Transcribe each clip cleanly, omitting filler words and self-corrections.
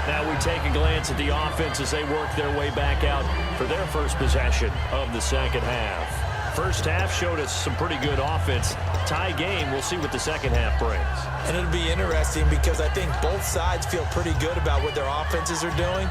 Now we take a glance at the offense as they work their way back out for their first possession of the second half. First half showed us some pretty good offense. Tie game, we'll see what the second half brings. And it'll be interesting because I think both sides feel pretty good about what their offenses are doing.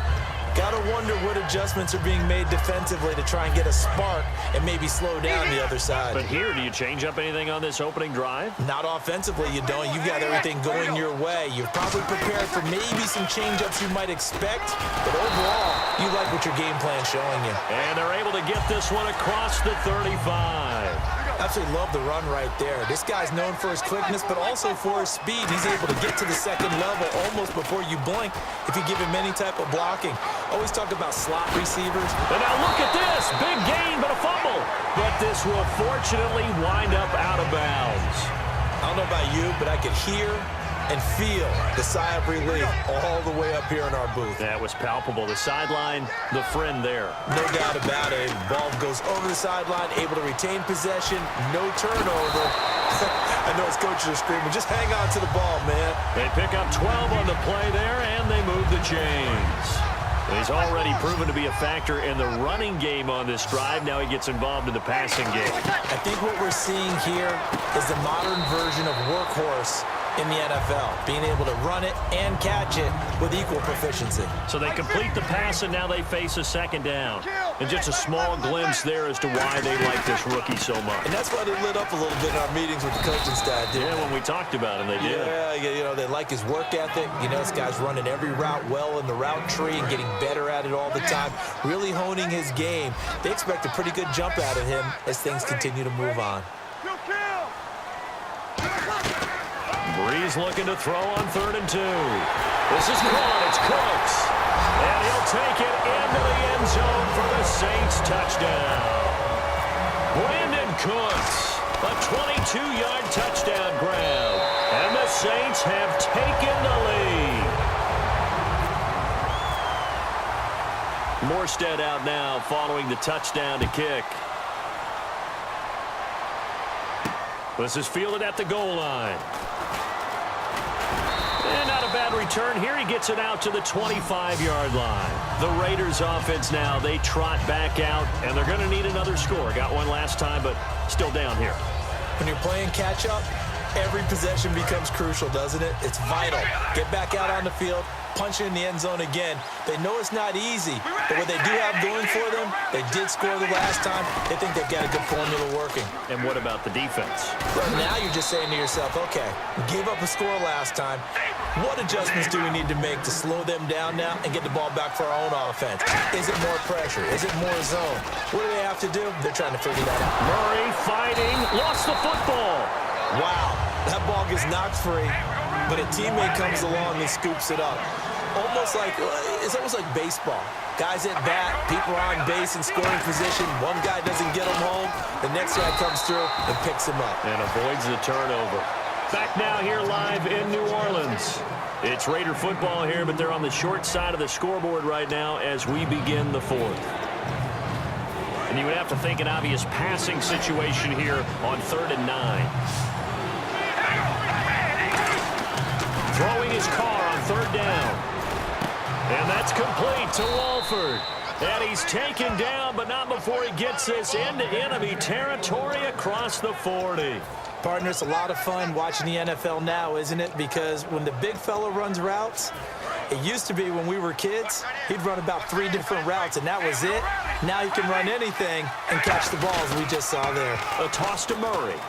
Gotta wonder what adjustments are being made defensively to try and get a spark and maybe slow down the other side. But here, do you change up anything on this opening drive? Not offensively, you don't. You've got everything going your way. You're probably prepared for maybe some change-ups you might expect, but overall, you like what your game plan's showing you. And they're able to get this one across the 35. Absolutely love the run right there. This guy's known for his quickness, but also for his speed. He's able to get to the second level almost before you blink if you give him any type of blocking. Always talk about slot receivers. And now look at this. Big gain, but a fumble. But this will fortunately wind up out of bounds. I don't know about you, but I could hear and feel the sigh of relief all the way up here in our booth. That was palpable. The sideline, the friend there. No doubt about it. Ball goes over the sideline, able to retain possession, no turnover. I know his coaches are screaming, just hang on to the ball, man. They pick up 12 on the play there, and they move the chains. He's already proven to be a factor in the running game on this drive. Now he gets involved in the passing game. I think what we're seeing here is the modern version of workhorse in the NFL, being able to run it and catch it with equal proficiency. So they complete the pass, and now they face a second down. And just a small glimpse there as to why they like this rookie so much. And that's why they lit up a little bit in our meetings with the coaching staff, didn't Yeah, when we talked about him, they did. Yeah, you know, they like his work ethic. You know, this guy's running every route well in the route tree and getting better at it all the time, really honing his game. They expect a pretty good jump out of him as things continue to move on. Breeze looking to throw on 3rd and 2. This is caught. It's Cooks. And he'll take it into the end zone for the Saints touchdown. Brandon Cooks, a 22-yard touchdown grab. And the Saints have taken the lead. Morstead out now following the touchdown to kick. This is fielded at the goal line. And not a bad return here. He gets it out to the 25-yard line. The Raiders offense now, they trot back out, and they're going to need another score. Got one last time, but still down here. When you're playing catch-up, every possession becomes crucial, doesn't it? It's vital. Get back out on the field, punch it in the end zone again. They know it's not easy, but what they do have going for them, they did score the last time. They think they've got a good formula working. And what about the defense? Well, now you're just saying to yourself, okay, we gave up a score last time. What adjustments do we need to make to slow them down now and get the ball back for our own offense? Is it more pressure? Is it more zone? What do they have to do? They're trying to figure that out. Murray fighting, lost the football. Wow, that ball gets knocked free, but a teammate comes along and scoops it up. It's almost like baseball. Guys at bat, people are on base in scoring position. One guy doesn't get him home. The next guy comes through and picks him up. And avoids the turnover. Back now here live in New Orleans. It's Raider football here, but they're on the short side of the scoreboard right now as we begin the 4th. And you would have to think an obvious passing situation here on 3rd and 9. Throwing his car on 3rd down. And that's complete to Walford. And he's taken down, but not before he gets this into enemy territory across the 40. Partner, it's a lot of fun watching the NFL now, isn't it? Because when the big fella runs routes, it used to be when we were kids, he'd run about 3 different routes, and that was it. Now he can run anything and catch the balls we just saw there. A toss to Murray.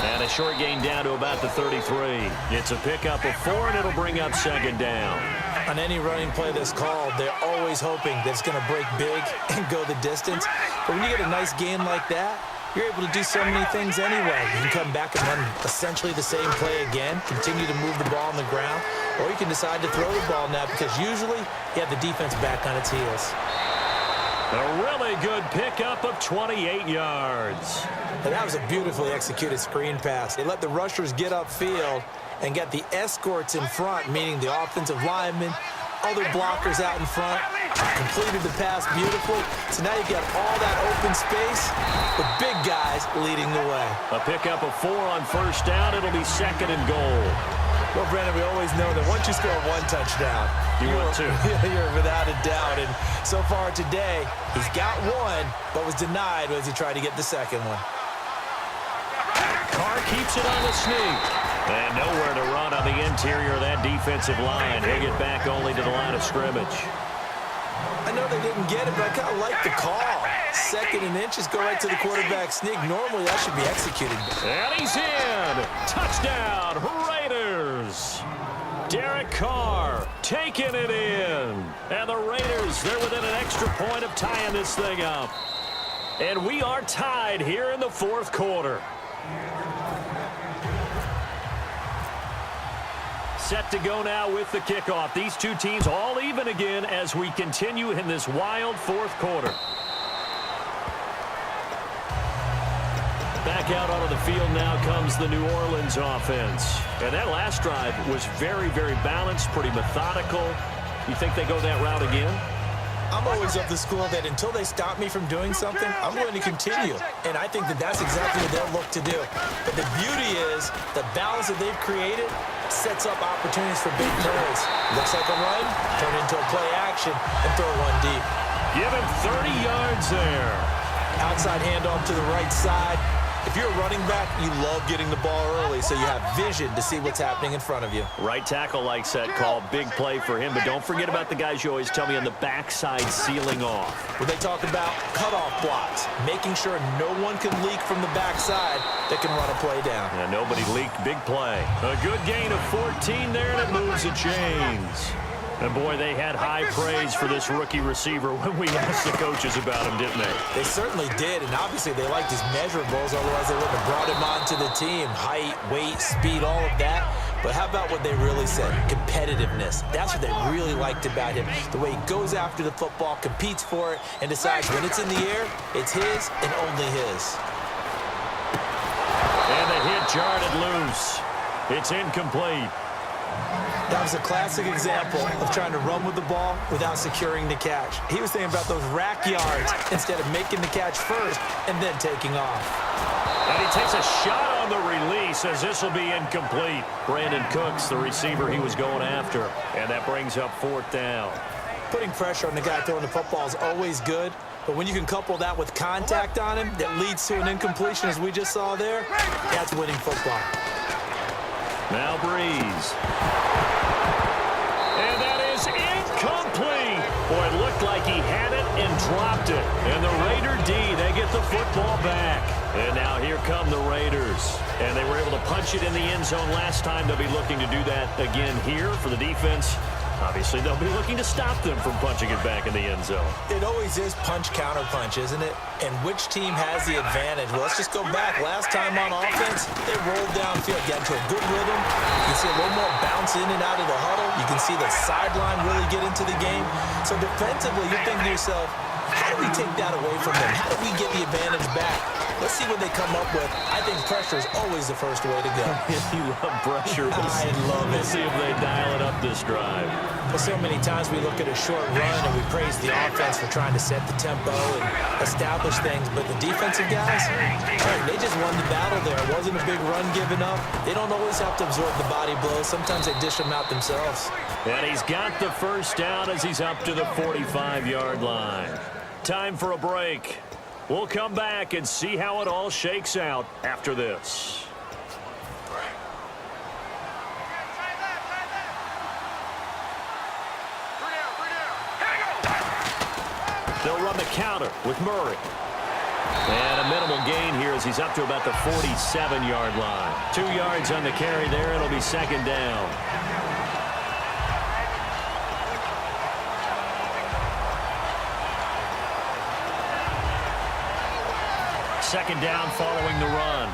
And a short gain down to about the 33. It's a pickup of 4, and it'll bring up 2nd down. On any running play that's called, they're always hoping that it's going to break big and go the distance. But when you get a nice gain like that, you're able to do so many things anyway. You can come back and run essentially the same play again, continue to move the ball on the ground, or you can decide to throw the ball now because usually you have the defense back on its heels. A really good pickup of 28 yards. And that was a beautifully executed screen pass. They let the rushers get upfield and get the escorts in front, meaning the offensive linemen, other blockers out in front, completed the pass beautifully. So now you've got all that open space with big guys leading the way. A pickup of 4 on 1st down. It'll be 2nd and goal. Well, Brandon, we always know that once you score one touchdown, you're without a doubt. And so far today, he's got one, but was denied as he tried to get the second one. Carr keeps it on the sneak. And nowhere to run on the interior of that defensive line. He'll get back only to the line of scrimmage. I know they didn't get it, but I kind of like the call. Second and inches go right to the quarterback sneak. Normally, that should be executed. And he's in. Touchdown, Raiders. Derek Carr taking it in. And the Raiders, they're within an extra point of tying this thing up. And we are tied here in the fourth quarter. Set to go now with the kickoff. These two teams all even again as we continue in this wild fourth quarter. Back out onto the field now comes the New Orleans offense. And that last drive was very, very balanced, pretty methodical. You think they go that route again? I'm always of the school that until they stop me from doing something, I'm going to continue. And I think that that's exactly what they'll look to do. But the beauty is the balance that they've created sets up opportunities for big plays. Looks like a run, turn into a play action, and throw one deep. Give him 30 yards there. Outside handoff to the right side. If you're a running back, you love getting the ball early so you have vision to see what's happening in front of you. Right tackle likes that call. Big play for him. But don't forget about the guys you always tell me on the backside sealing off. When they talk about cutoff blocks, making sure no one can leak from the backside that can run a play down. Yeah, nobody leaked. Big play. A good gain of 14 there, and it moves the chains. And, boy, they had high praise for this rookie receiver when we asked the coaches about him, didn't they? They certainly did, and obviously they liked his measurables, otherwise they wouldn't have brought him onto the team. Height, weight, speed, all of that. But how about what they really said? Competitiveness. That's what they really liked about him. The way he goes after the football, competes for it, and decides when it's in the air, it's his and only his. And the hit jarred loose. It's incomplete. That was a classic example of trying to run with the ball without securing the catch. He was thinking about those rack yards instead of making the catch first and then taking off. And he takes a shot on the release as this will be incomplete. Brandon Cooks, the receiver he was going after. And that brings up fourth down. Putting pressure on the guy throwing the football is always good. But when you can couple that with contact on him that leads to an incompletion, as we just saw there, that's winning football. Now Breeze. And that is incomplete. Boy, it looked like he had it and dropped it. And the Raider D, they get the football back. And now here come the Raiders. And they were able to punch it in the end zone last time. They'll be looking to do that again here for the defense. Obviously, they'll be looking to stop them from punching it back in the end zone. It always is punch-counter-punch, isn't it? And which team has the advantage? Well, let's just go back. Last time on offense, they rolled downfield, got into a good rhythm. You can see a little more bounce in and out of the huddle. You can see the sideline really get into the game. So defensively, you're thinking to yourself, how do we take that away from them? How do we get the advantage back? Let's see what they come up with. I think pressure is always the first way to go. You love pressure. I love it. We'll see if they dial it up this drive. Well, so many times we look at a short run and we praise the offense for trying to set the tempo and establish things, but the defensive guys, they just won the battle there. It wasn't a big run given up. They don't always have to absorb the body blows. Sometimes they dish them out themselves. And he's got the first down as he's up to the 45-yard line. Time for a break. We'll come back and see how it all shakes out after this. They'll run the counter with Murray. And a minimal gain here as he's up to about the 47-yard line. 2 yards on the carry there. It'll be second down. Second down following the run.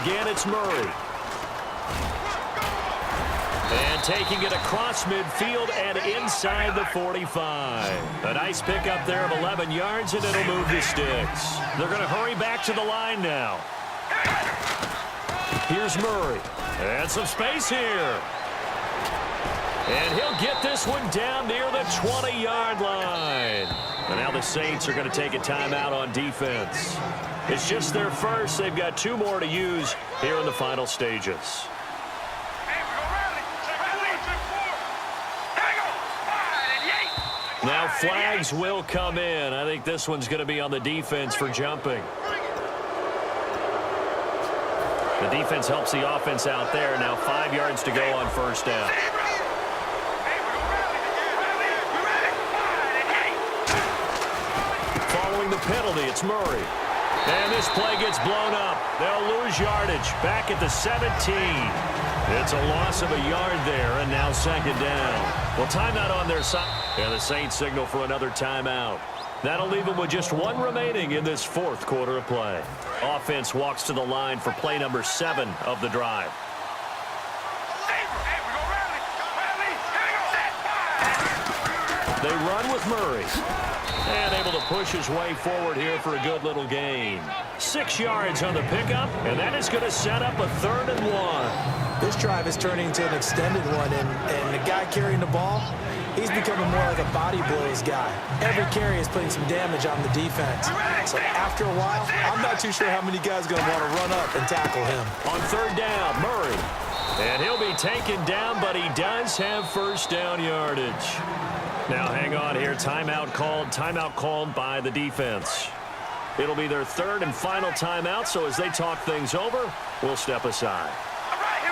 Again, it's Murray. And taking it across midfield and inside the 45. A nice pickup there of 11 yards, and it'll move the sticks. They're going to hurry back to the line now. Here's Murray. And some space here. And he'll get this one down near the 20-yard line. And now the Saints are going to take a timeout on defense. It's just their first. They've got 2 more to use here in the final stages. Now flags will come in. I think this one's going to be on the defense for jumping. The defense helps the offense out there. Now 5 yards to go on first down. Following the penalty, it's Murray. And this play gets blown up. They'll lose yardage back at the 17. It's a loss of a yard there, and now second down. Well, timeout on their side. And the Saints signal for another timeout. That'll leave them with just 1 remaining in this 4th quarter of play. Offense walks to the line for play number 7 of the drive. They run with Murray. And able to push his way forward here for a good little gain. 6 yards on the pickup, and that is going to set up a 3rd and 1. This drive is turning into an extended one, and the guy carrying the ball, he's becoming more like a body blows guy. Every carry is putting some damage on the defense. So after a while, I'm not too sure how many guys are going to want to run up and tackle him. On 3rd down, Murray. And he'll be taken down, but he does have first down yardage. Now hang on here. Timeout called by the defense. It'll be their 3rd and final timeout, so as they talk things over, we'll step aside.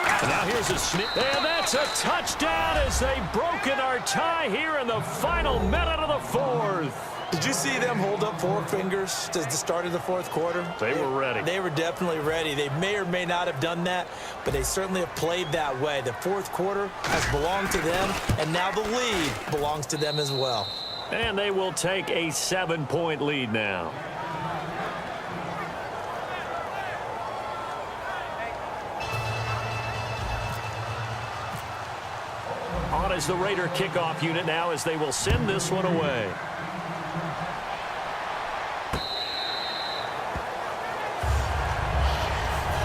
And now here's a snip. And that's a touchdown as they've broken our tie here in the final minute of the 4th. Did you see them hold up 4 fingers to the start of the 4th quarter? They were ready. They were definitely ready. They may or may not have done that, but they certainly have played that way. The 4th quarter has belonged to them, and now the lead belongs to them as well. And they will take a 7-point lead now. On is the Raider kickoff unit now as they will send this one away.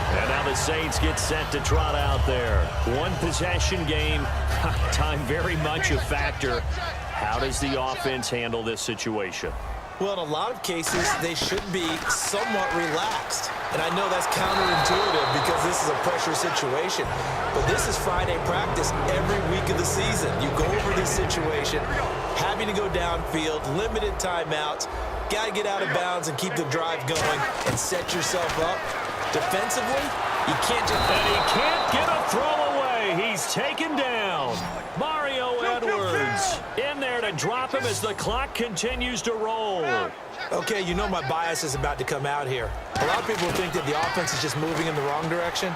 And now the Saints get set to trot out there. 1 possession game. Time very much a factor. How does the offense handle this situation? Well, in a lot of cases, they should be somewhat relaxed. And I know that's counterintuitive because this is a pressure situation. But this is Friday practice every week of the season. You go over this situation, having to go downfield, limited timeouts, got to get out of bounds and keep the drive going and set yourself up. Defensively, you can't just... And he can't get a throw away. He's taken down. Mario Edwards in there to drop him as the clock continues to roll. Okay, you know my bias is about to come out here. A lot of people think that the offense is just moving in the wrong direction.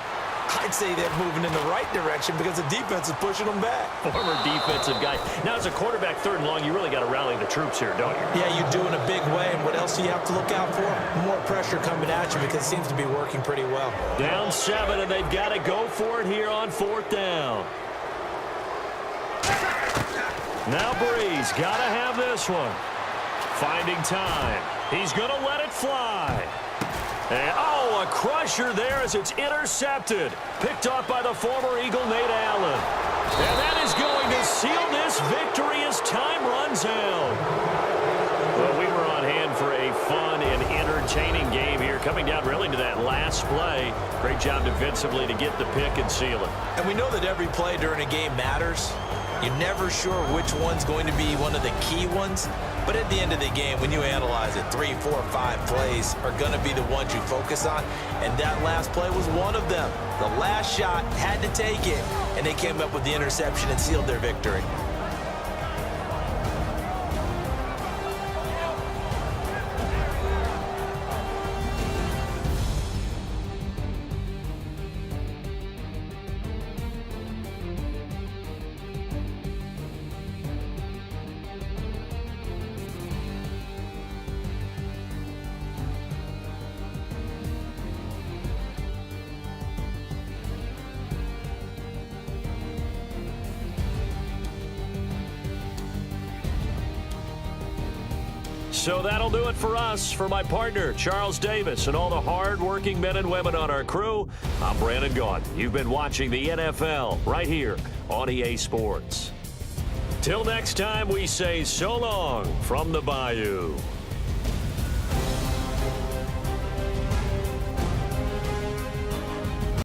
I'd say they're moving in the right direction because the defense is pushing them back. Former defensive guy. Now, as a quarterback 3rd and long, you really got to rally the troops here, don't you? Yeah, you do in a big way. And what else do you have to look out for? More pressure coming at you because it seems to be working pretty well. Down 7, and they've got to go for it here on 4th down. Now Breeze got to have this one. Finding time. He's going to let it fly. And, oh, a crusher there as it's intercepted. Picked off by the former Eagle, Nate Allen. And that is going to seal this victory as time runs out. Well, we were on hand for a fun and entertaining game here, coming down really to that last play. Great job defensively to get the pick and seal it. And we know that every play during a game matters. You're never sure which one's going to be one of the key ones. But at the end of the game, when you analyze it, 3, 4, 5 plays are going to be the ones you focus on. And that last play was one of them. The last shot had to take it, and they came up with the interception and sealed their victory. So that'll do it for us. For my partner, Charles Davis, and all the hard-working men and women on our crew, I'm Brandon Gaudin. You've been watching the NFL right here on EA Sports. Till next time, we say so long from the Bayou.